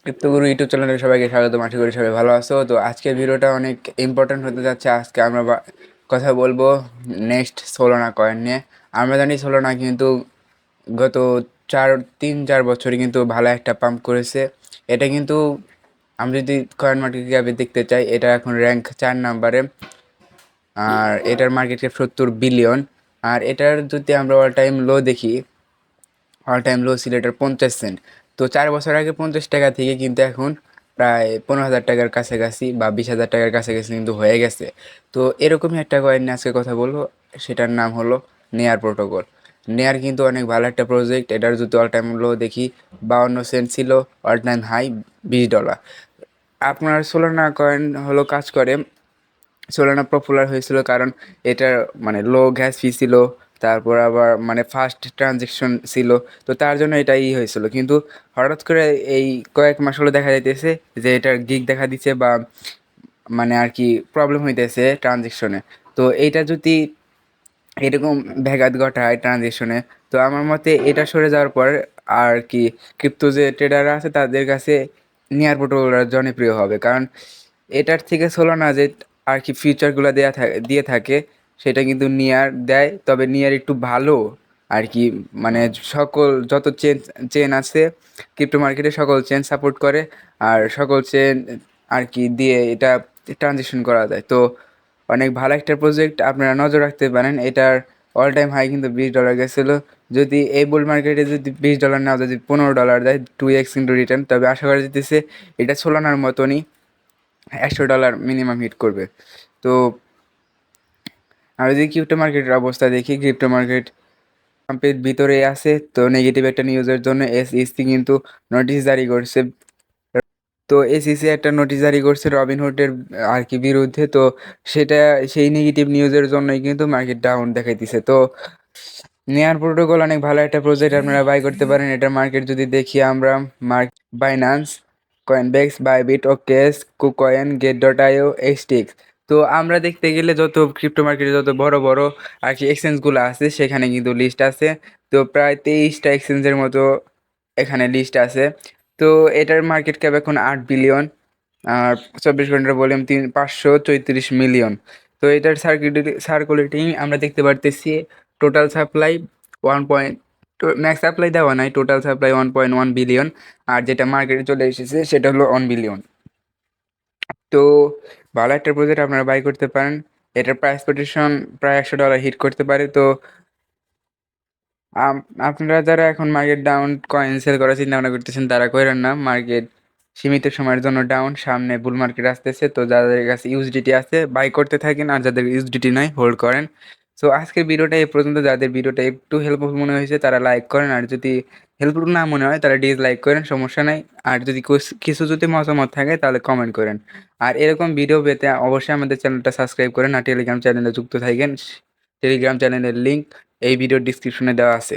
ক্রিপ্টোগুরু YouTube চ্যানেলে সবাইকে স্বাগত। আশা করি সবাই ভালো আছো। তো আজকের ভিডিওটা অনেক ইম্পর্ট্যান্ট হতে যাচ্ছে। আজকে আমরা কথা বলবো নেক্সট সোলানা কয়েন নিয়ে। আমরা জানি সোলানা কিন্তু গত 3-4 বছরে কিন্তু ভালো একটা পাম্প করেছে। এটা কিন্তু আমি যদি কয়েন মার্কেট ক্যাপে দেখতে চাই, এটা এখন র্যাঙ্ক 4 নাম্বারে, আর এটার মার্কেট ক্যাপ 70 বিলিয়ন। আর এটার যদি আমরা অল টাইম লো দেখি, অল টাইম লো ছিল এটার 50 সেন্ট। তো 4 বছর আগে 50 টাকা থেকে কিন্তু এখন প্রায় 15,000 টাকার কাছাকাছি বা 20,000 টাকার কাছাকাছি কিন্তু হয়ে গেছে। তো এরকমই একটা কয়েন নিয়ে আজকে কথা বলবো, সেটার নাম হলো নেয়ার প্রোটোকল। নেয়ার কিন্তু অনেক ভালো একটা প্রজেক্ট। এটার যদি অল টাইম লো দেখি 52 সেন্ট ছিল, অল টাইম হাই $20। আপনার সোলানা কয়েন হলো কাজ করে, সোলানা পপুলার হয়েছিল কারণ এটার মানে লো গ্যাস ফি ছিল, তারপর আবার মানে ফাস্ট ট্রানজেকশন ছিল। তো তার জন্য এটাই হয়েছিল, কিন্তু হঠাৎ করে এই কয়েক মাস হলো দেখা যাইতেছে যে এটার গিগ দেখা দিচ্ছে বা মানে আর কি প্রবলেম হইতেছে ট্রানজেকশনে। তো এইটা যদি এরকম ব্যাঘাত ঘটায় ট্রানজেকশনে, তো আমার মতে এটা সরে যাওয়ার পর আর কি ক্রিপ্টো যে ট্রেডাররা আছে তাদের কাছে নিয়ার প্রোটোকলটা জনপ্রিয় হবে। কারণ এটার থেকে সোলানা যে আর কি ফিচারগুলো দিয়ে থাকে সেটা কিন্তু নিয়ার দেয়, তবে নিয়ার একটু ভালো আর কি। মানে সকল যত চেন চেন আছে ক্রিপ্টো মার্কেটে, সকল চেন সাপোর্ট করে, আর সকল চেন আর কি দিয়ে এটা ট্রানজেকশন করা যায়। তো অনেক ভালো একটা প্রজেক্ট, আপনারা নজর রাখতে পারেন। এটার অল টাইম হাই কিন্তু $20 গেছিলো। যদি এই বুল মার্কেটে যদি $20 না, যদি $15 দেয়, 2x কিন্তু রিটার্ন, তবে আশা করা যেতেছে এটা সোলানার মতনই $100 মিনিমাম হিট করবে। তো আমরা যদি ক্রিপ্টো মার্কেটের অবস্থা দেখি, ক্রিপ্টো মার্কেট পাম্পের ভিতরে আছে। তো নেগেটিভ একটা নিউজের জন্য এসইসি কিন্তু নোটিশ জারি করছে। তো এসইসি একটা নোটিশ জারি করছে রবিনহুডের আর কি বিরুদ্ধে। তো সেটা সেই নেগেটিভ নিউজের জন্যই কিন্তু মার্কেট ডাউন দেখাইতেছে। তো নেয়ার প্রোটোকল অনেক ভালো একটা প্রজেক্ট, আপনারা বাই করতে পারেন। এটার মার্কেট যদি দেখি আমরা, বাইন্যান্স, কয়েনবেক্স, বাইবিট, ওকেস, কুকয়েন, গেট.io, এক্সটিক্স। তো আমরা দেখতে গেলে যত ক্রিপ্টো মার্কেটে যত বড় বড় আর কি এক্সচেঞ্জগুলো আছে সেখানে কিন্তু লিস্ট আছে। তো প্রায় 23টা এক্সচেঞ্জের মতো এখানে লিস্ট আছে। তো এটার মার্কেট ক্যাপ এখন 8 বিলিয়ন, আর 24 ঘন্টার ভলিউম 534 মিলিয়ন। তো এটার সার্কুলেটিং আমরা দেখতে পারতেছি টোটাল সাপ্লাই 1 ম্যাক্স সাপ্লাই দেওয়া নাই, টোটাল সাপ্লাই 1.1 বিলিয়ন, আর যেটা মার্কেটে চলে এসেছে সেটা হলো 1 বিলিয়ন। তো ভালো একটা প্রজেক্ট, আপনারা বাই করতে পারেন। এটার প্রাইস কোটেশন প্রায় $100 হিট করতে পারে। তো আপনারা যারা এখন মার্কেট ডাউন কয়েন সেল করার চিন্তা ভাবনা করতেছেন তারা করেন না, মার্কেট সীমিত সময়ের জন্য ডাউন, সামনে বুল মার্কেট আসতেছে। তো যাদের কাছে ইউএসডিটি আছে বাই করতে থাকেন, আর যাদের ইউএসডিটি নাই হোল্ড করেন। সো আজকের ভিডিওটা এই পর্যন্ত। যাদের ভিডিওটা একটু হেল্পফুল মনে হয়েছে তারা লাইক করেন, আর যদি হেল্পফুল না মনে হয় তারা ডিসলাইক করেন, সমস্যা নাই। আর যদি কিছু যদি মতামত থাকে তাহলে কমেন্ট করেন। আর এরকম ভিডিও পেতে অবশ্যই আমাদের চ্যানেলটা সাবস্ক্রাইব করেন, আর টেলিগ্রাম চ্যানেলে যুক্ত থাকেন। টেলিগ্রাম চ্যানেলের লিঙ্ক এই ভিডিওর ডিসক্রিপশনে দেওয়া আছে।